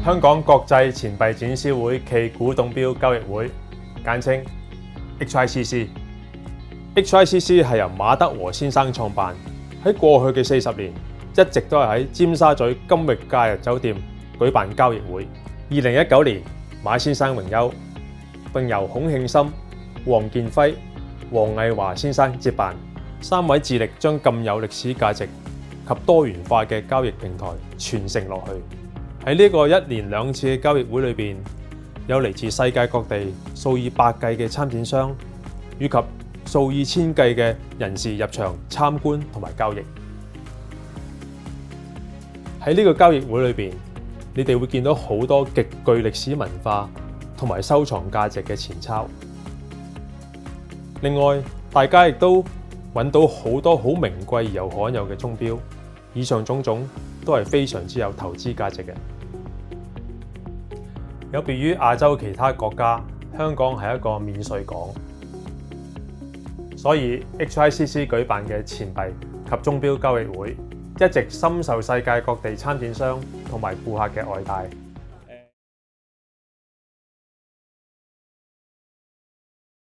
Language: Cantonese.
香港國際錢幣展銷會暨古董錶交易會，簡稱 HICC。HICC 係由馬德和先生創辦，喺過去嘅40年，一直都係喺尖沙咀金域假日酒店舉辦交易會。2019年，馬先生榮休，並由孔慶森、黃建輝、黃毅華先生接辦，3位致力將咁有歷史價值及多元化嘅交易平台傳承落去。喺呢個1年2次嘅交易會裏邊，有嚟自世界各地數以百計嘅參展商，以及數以千計嘅人士入場參觀同埋交易。喺呢個交易會裏邊，你哋會見到好多極具歷史文化同埋收藏價值嘅錢鈔。另外，大家亦都揾到好多好名貴而又罕有嘅鐘錶。以上種種都係非常之有投資價值嘅。有別於亞洲其他國家，香港係一個免稅港。所以 HICC 舉辦嘅錢幣及鐘錶交易會一直深受世界各地參展商同埋顧客嘅愛戴。